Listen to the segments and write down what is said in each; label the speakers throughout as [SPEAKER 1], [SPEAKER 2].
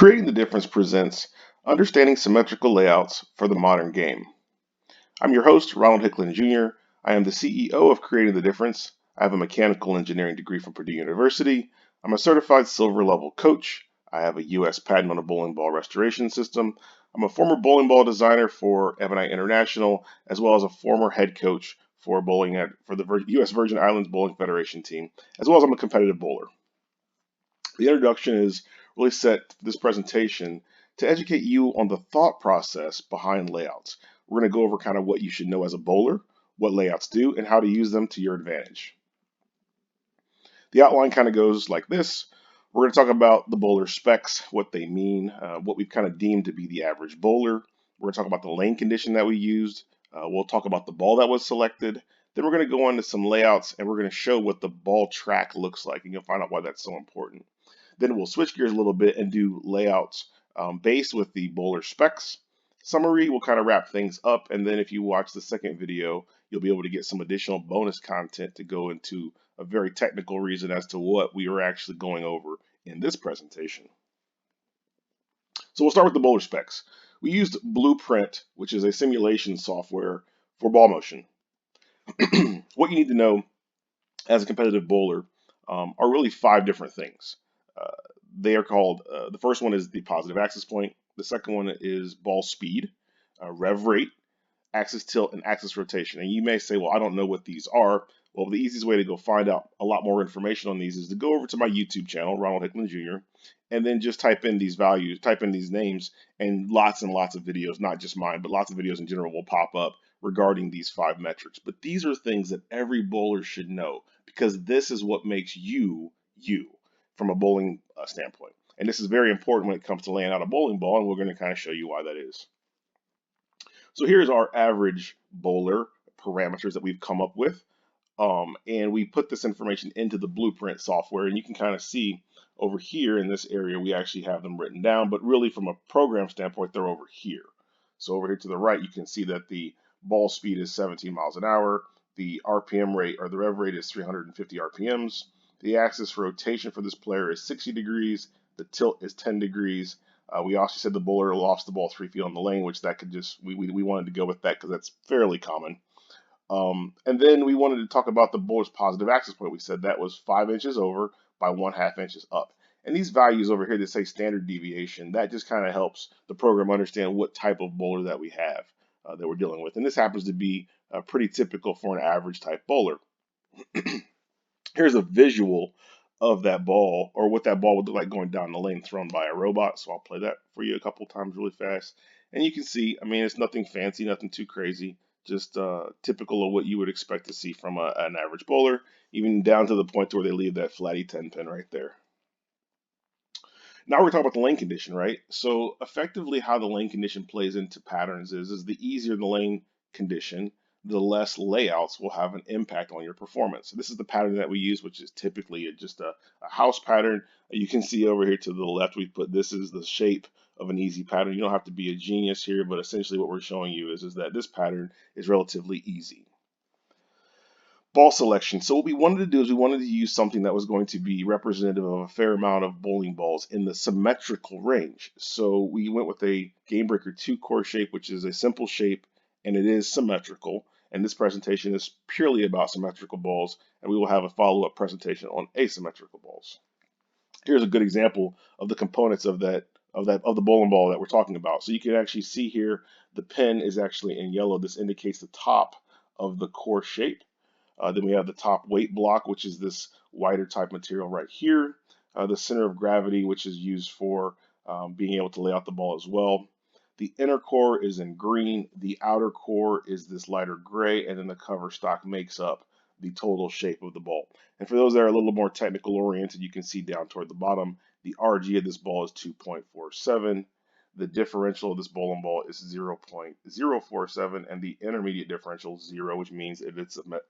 [SPEAKER 1] Creating the Difference presents Understanding Symmetrical Layouts for the Modern Game. I'm your host, Ronald Hicklin Jr. I am the CEO of Creating the Difference. I have a mechanical engineering degree from Purdue University. I'm a certified silver level coach. I have a U.S. patent on a bowling ball restoration system. I'm a former bowling ball designer for M&I International, as well as a former head coach for the U.S. Virgin Islands Bowling Federation team, as well as I'm a competitive bowler. The introduction is really set for this presentation to educate you on the thought process behind layouts. We're going to go over kind of what you should know as a bowler, what layouts do, and how to use them to your advantage. The outline kind of goes like this. We're going to talk about the bowler specs, what they mean, what we've kind of deemed to be the average bowler. We're going to talk about the lane condition that we used. We'll talk about the ball that was selected. Then we're going to go on to some layouts and we're going to show what the ball track looks like, and you'll find out why that's so important. Then we'll switch gears a little bit and do layouts based with the bowler specs. Summary will kind of wrap things up, and then if you watch the second video, you'll be able to get some additional bonus content to go into a very technical reason as to what we are actually going over in this presentation. So we'll start with the bowler specs. We used Blueprint, which is a simulation software for ball motion. What you need to know as a competitive bowler are really 5 different things. They are called, the first one is the positive axis point. The second one is ball speed, rev rate, axis tilt, and axis rotation. And you may say, well, I don't know what these are. Well, the easiest way to go find out a lot more information on these is to go over to my YouTube channel, Ronald Hicklin Jr., and then just type in these values, type in these names, and lots of videos, not just mine, but lots of videos in general will pop up regarding these 5 metrics. But these are things that every bowler should know because this is what makes you, you, from a bowling standpoint. And this is very important when it comes to laying out a bowling ball, and we're going to kind of show you why that is. So here's our average bowler parameters that we've come up with. And we put this information into the Blueprint software, and you can kind of see over here in this area, we actually have them written down, but really from a program standpoint, they're over here. So over here to the right, you can see that the ball speed is 17 miles an hour. The RPM rate, or the rev rate, is 350 RPMs. The axis rotation for this player is 60 degrees. The tilt is 10 degrees. We also said the bowler lofts the ball 3 feet on the lane, which that could just, we wanted to go with that because that's fairly common. And then we wanted to talk about the bowler's positive axis point. We said that was 5 inches over by 1/2 inches up. And these values over here that say standard deviation, that just kind of helps the program understand what type of bowler that we have that we're dealing with. And this happens to be pretty typical for an average type bowler. Here's a visual of that ball, or what that ball would look like going down the lane thrown by a robot. So I'll play that for you a couple times really fast. And you can see, I mean, it's nothing fancy, nothing too crazy, just typical of what you would expect to see from an average bowler, even down to the point to where they leave that flatty 10 pin right there. Now we're talking about the lane condition, right? So effectively how the lane condition plays into patterns is the easier the lane condition, the less layouts will have an impact on your performance. So this is the pattern that we use, which is typically just a house pattern. You can see over here to the left, we put this is the shape of an easy pattern. You don't have to be a genius here, but essentially what we're showing you is that this pattern is relatively easy. Ball selection. So what we wanted to do is we wanted to use something that was going to be representative of a fair amount of bowling balls in the symmetrical range. So we went with a Game Breaker 2 core shape, which is a simple shape, and it is symmetrical. And this presentation is purely about symmetrical balls, and we will have a follow-up presentation on asymmetrical balls. Here's a good example of the components of the bowling ball that we're talking about. So you can actually see here the pin is actually in yellow. This indicates the top of the core shape. Then we have the top weight block, which is this wider type material right here. The center of gravity, which is used for being able to lay out the ball as well. The inner core is in green. The outer core is this lighter gray, and then the cover stock makes up the total shape of the ball. And for those that are a little more technical oriented, you can see down toward the bottom, the RG of this ball is 2.47. The differential of this bowling ball is 0.047, and the intermediate differential is 0, which means it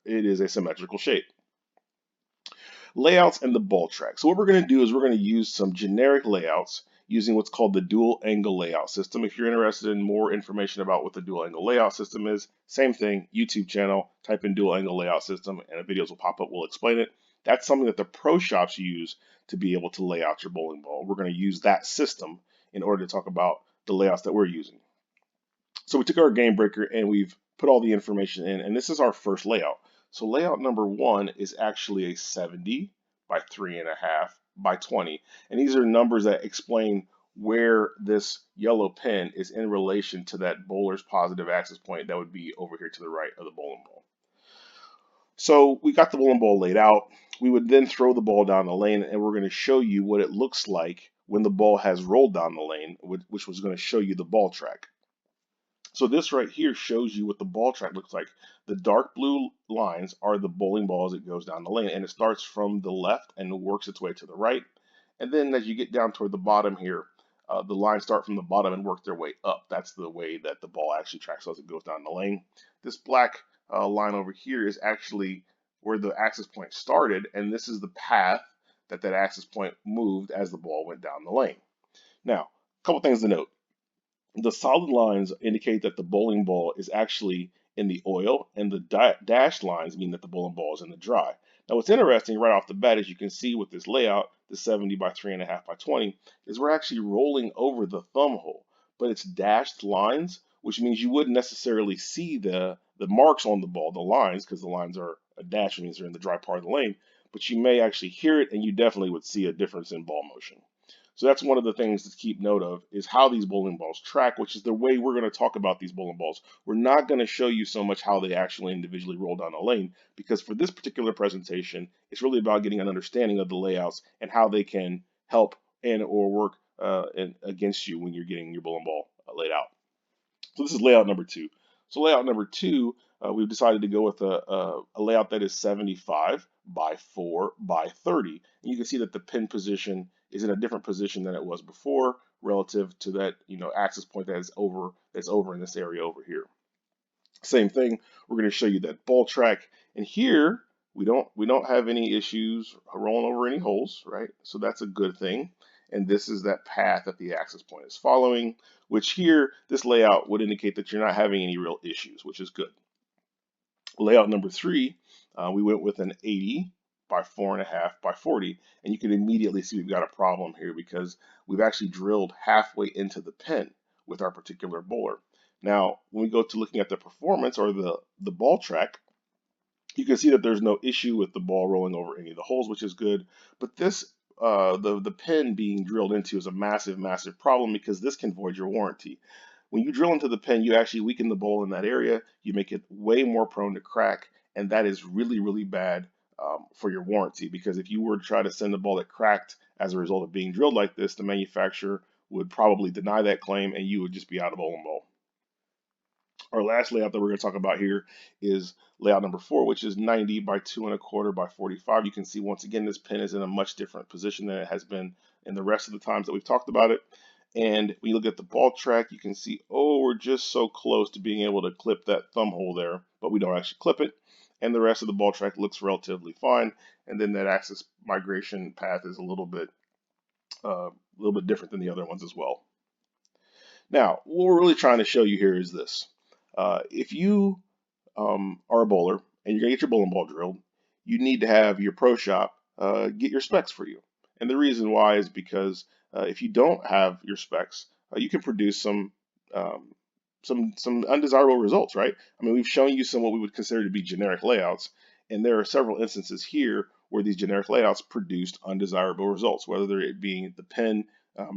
[SPEAKER 1] is a symmetrical shape. Layouts and the ball track. So what we're going to do is we're going to use some generic layouts using what's called the dual angle layout system. If you're interested in more information about what the dual angle layout system is, same thing, YouTube channel, type in dual angle layout system, and the videos will pop up, we'll explain it. That's something that the pro shops use to be able to lay out your bowling ball. We're going to use that system in order to talk about the layouts that we're using. So we took our game breaker and we've put all the information in, and this is our first layout. So layout number 1 is actually a 70 by 3.5 by 20. And these are numbers that explain where this yellow pin is in relation to that bowler's positive axis point that would be over here to the right of the bowling ball. So we got the bowling ball laid out. We would then throw the ball down the lane, and we're going to show you what it looks like when the ball has rolled down the lane, which was going to show you the ball track. So this right here shows you what the ball track looks like. The dark blue lines are the bowling ball as it goes down the lane, and it starts from the left and works its way to the right. And then as you get down toward the bottom here, the lines start from the bottom and work their way up. That's the way that the ball actually tracks as it goes down the lane. This black line over here is actually where the axis point started, and this is the path that that axis point moved as the ball went down the lane. Now, a couple things to note. The solid lines indicate that the bowling ball is actually in the oil, and the dashed lines mean that the bowling ball is in the dry. Now, what's interesting right off the bat, as you can see with this layout, the 70 by 3.5 by 20, is we're actually rolling over the thumb hole, but it's dashed lines, which means you wouldn't necessarily see the marks on the ball, the lines, because the lines are a dash, means they're in the dry part of the lane, but you may actually hear it, and you definitely would see a difference in ball motion. So that's one of the things to keep note of is how these bowling balls track, which is the way we're going to talk about these bowling balls. We're not going to show you so much how they actually individually roll down a lane, because for this particular presentation, it's really about getting an understanding of the layouts and how they can help and or work against you when you're getting your bowling ball laid out. So this is layout number 2. So layout number 2, we've decided to go with a layout that is 75 by 4 by 30. And you can see that the pin position is in a different position than it was before relative to that, axis point that's over in this area over here. Same thing, we're going to show you that ball track. And here we don't have any issues rolling over any holes, right? So that's a good thing. And this is that path that the axis point is following, which here, this layout would indicate that you're not having any real issues, which is good. Layout number 3, we went with an 80 by 4.5 by 40, and you can immediately see we've got a problem here because we've actually drilled halfway into the pin with our particular bowler. Now, when we go to looking at the performance or the ball track, you can see that there's no issue with the ball rolling over any of the holes, which is good. But this, the pin being drilled into is a massive, massive problem because this can void your warranty. When you drill into the pin, you actually weaken the bowl in that area. You make it way more prone to crack, and that is really, really bad for your warranty because if you were to try to send a ball that cracked as a result of being drilled like this, the manufacturer would probably deny that claim and you would just be out of bowling ball. Our last layout that we're going to talk about here is layout number 4, which is 90 by 2.25 by 45. You can see once again this pin is in a much different position than it has been in the rest of the times that we've talked about it. And when you look at the ball track, you can see, oh, we're just so close to being able to clip that thumb hole there, but we don't actually clip it. And the rest of the ball track looks relatively fine. And then that axis migration path is a little bit different than the other ones as well. Now, what we're really trying to show you here is this. If you are a bowler and you're going to get your bowling ball drilled, you need to have your pro shop get your specs for you. And the reason why is because if you don't have your specs, you can produce um, some undesirable results, right? I mean, we've shown you some what we would consider to be generic layouts, and there are several instances here where these generic layouts produced undesirable results, whether it being the pin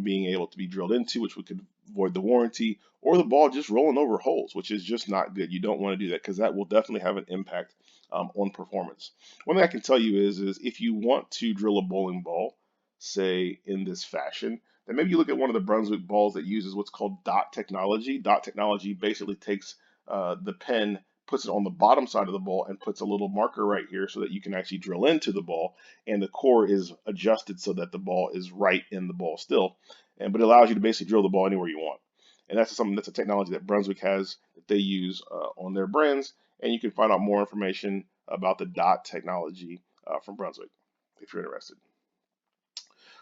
[SPEAKER 1] being able to be drilled into, which we could void the warranty, or the ball just rolling over holes, which is just not good. You don't want to do that because that will definitely have an impact on performance. One thing I can tell you is if you want to drill a bowling ball, say in this fashion, then maybe you look at one of the Brunswick balls that uses what's called dot technology. Dot technology basically takes the pen, puts it on the bottom side of the ball, and puts a little marker right here so that you can actually drill into the ball, and the core is adjusted so that the ball is right in the ball still. But it allows you to basically drill the ball anywhere you want. And that's a technology that Brunswick has that they use on their brands. And you can find out more information about the dot technology from Brunswick if you're interested.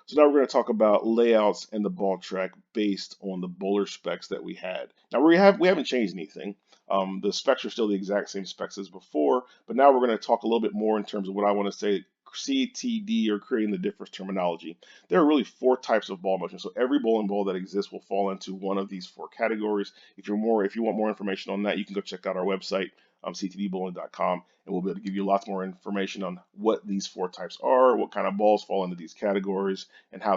[SPEAKER 1] So now we're going to talk about layouts and the ball track based on the bowler specs that we had. Now we haven't changed anything. The specs are still the exact same specs as before, but now we're going to talk a little bit more in terms of what I want to say CtD, or creating the difference terminology. There are really four types of ball motion. So every bowling ball that exists will fall into one of these four categories. If you want more information on that, you can go check out our website, ctdbowling.com, and we'll be able to give you lots more information on what these four types are, what kind of balls fall into these categories, and how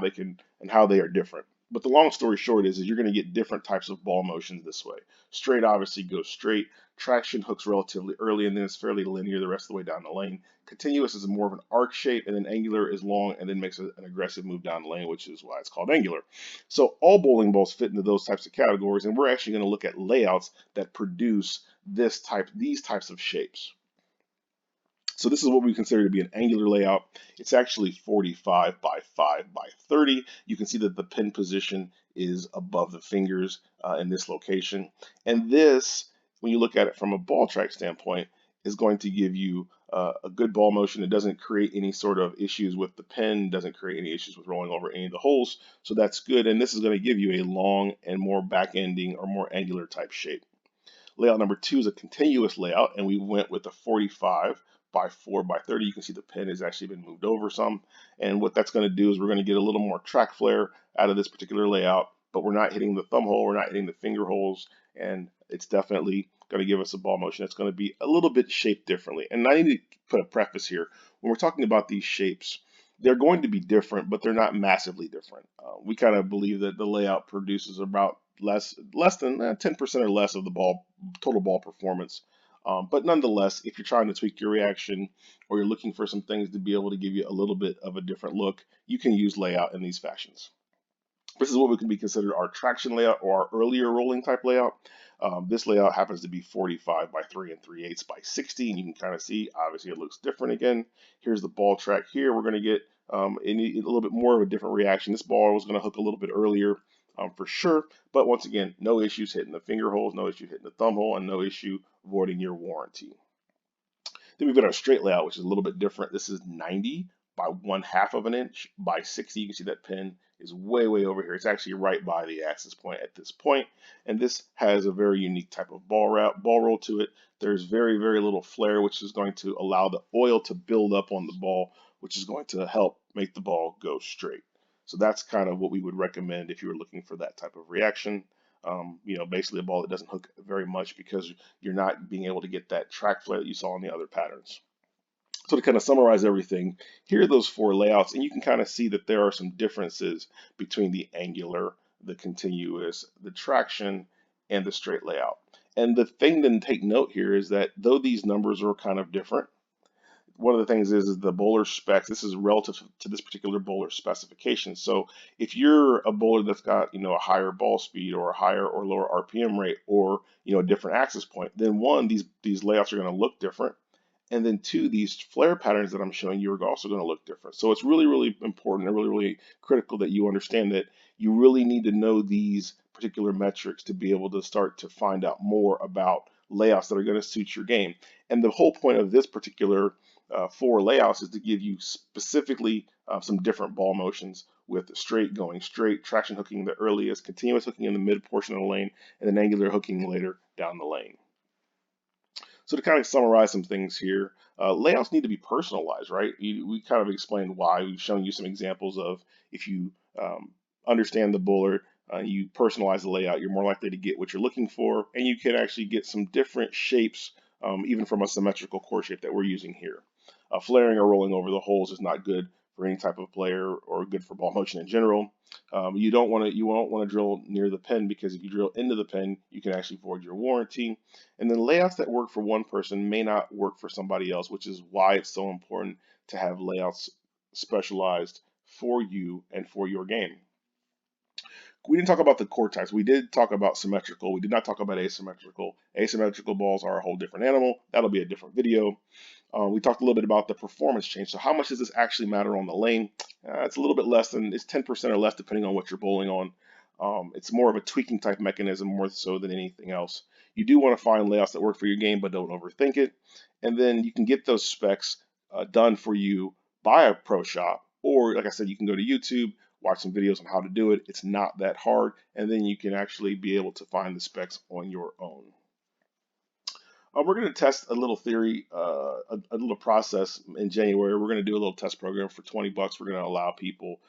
[SPEAKER 1] they are different. But the long story short is you're going to get different types of ball motions this way. Straight obviously goes straight. Traction hooks relatively early, and then it's fairly linear the rest of the way down the lane. Continuous is more of an arc shape, and then angular is long and then makes an aggressive move down the lane, which is why it's called angular. So all bowling balls fit into those types of categories, and we're actually going to look at layouts that produce these types of shapes. So this is what we consider to be an angular layout. It's actually 45 by 5 by 30. You can see that the pin position is above the fingers in this location. And this, when you look at it from a ball track standpoint, is going to give you a good ball motion. It doesn't create any sort of issues with the pin, doesn't create any issues with rolling over any of the holes. So that's good. And this is going to give you a long and more back-ending or more angular type shape. Layout number 2 is a continuous layout, and we went with a 45 by 4 by 30. You can see the pin has actually been moved over some. And what that's going to do is we're going to get a little more track flare out of this particular layout, but we're not hitting the thumb hole, we're not hitting the finger holes, and it's definitely going to give us a ball motion. It's going to be a little bit shaped differently. And I need to put a preface here. When we're talking about these shapes, they're going to be different, but they're not massively different. We kind of believe that the layout produces about less than 10% or less of the total ball performance. But nonetheless, if you're trying to tweak your reaction or you're looking for some things to be able to give you a little bit of a different look, you can use layout in these fashions. This is what we can be considered our traction layout or our earlier rolling type layout. This layout happens to be 45 by 3 3/8 by 60, and you can kind of see, obviously it looks different again. Here's the ball track here. We're going to get a little bit more of a different reaction. This ball was going to hook a little bit earlier for sure, but once again, no issues hitting the finger holes, no issue hitting the thumb hole, and no issue voiding your warranty. Then we've got our straight layout, which is a little bit different. This is 90 by 1/2 of an inch by 60. You can see that pin is way over here. It's actually right by the axis point at this point. And this has a very unique type of ball roll to it. There's very little flare, which is going to allow the oil to build up on the ball, which is going to help make the ball go straight. So that's kind of what we would recommend if you were looking for that type of reaction. Basically a ball that doesn't hook very much because you're not being able to get that track flare that you saw in the other patterns. So to kind of summarize everything, here are those four layouts, and you can kind of see that there are some differences between the angular, the continuous, the traction, and the straight layout. And the thing to take note here is that though these numbers are kind of different, one of the things is the bowler specs. This is relative to this particular bowler specification. So if you're a bowler that's got a higher ball speed or a higher or lower RPM rate or a different axis point, then one, these layouts are going to look different. And then two, these flare patterns that I'm showing you are also going to look different. So it's really important and really critical that you understand that you really need to know these particular metrics to be able to start to find out more about layouts that are going to suit your game. And the whole point of this particular four layouts is to give you specifically some different ball motions with straight going straight, traction hooking the earliest, continuous hooking in the mid portion of the lane, and then angular hooking later down the lane. So to kind of summarize some things here, layouts need to be personalized, right? We kind of explained why. We've shown you some examples of if you understand the bowler, you personalize the layout, you're more likely to get what you're looking for, and you can actually get some different shapes, even from a symmetrical core shape that we're using here. Flaring or rolling over the holes is not good for any type of player or good for ball motion in general. You won't want to drill near the pin because if you drill into the pin, you can actually void your warranty. And then layouts that work for one person may not work for somebody else, which is why it's so important to have layouts specialized for you and for your game. We didn't talk about the core types. We did talk about symmetrical. We did not talk about asymmetrical. Asymmetrical balls are a whole different animal. That'll be a different video. We talked a little bit about the performance change. So how much does this actually matter on the lane? It's a little bit less than, it's 10% or less depending on what you're bowling on. It's more of a tweaking type mechanism more so than anything else. You do want to find layouts that work for your game, but don't overthink it. And then you can get those specs done for you by a pro shop, or like I said, you can go to YouTube, watch some videos on how to do it. It's not that hard, and then you can actually be able to find the specs on your own. We're going to test a little theory, a little process in January. We're going to do a little test program for 20 bucks. We're going to allow people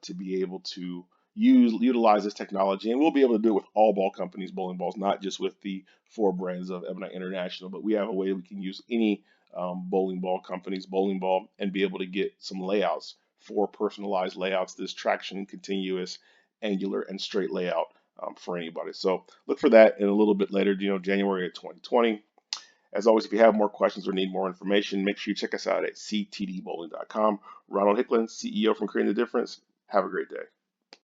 [SPEAKER 1] to be able to utilize this technology, and we'll be able to do it with all ball companies, bowling balls, not just with the four brands of Ebonite International, but we have a way we can use any bowling ball company's bowling ball and be able to get some layouts for personalized layouts, this traction, continuous, angular, and straight layout for anybody. So look for that in a little bit later, January of 2020. As always, if you have more questions or need more information, make sure you check us out at ctdbowling.com. Ronald Hicklin, CEO from Creating the Difference. Have a great day.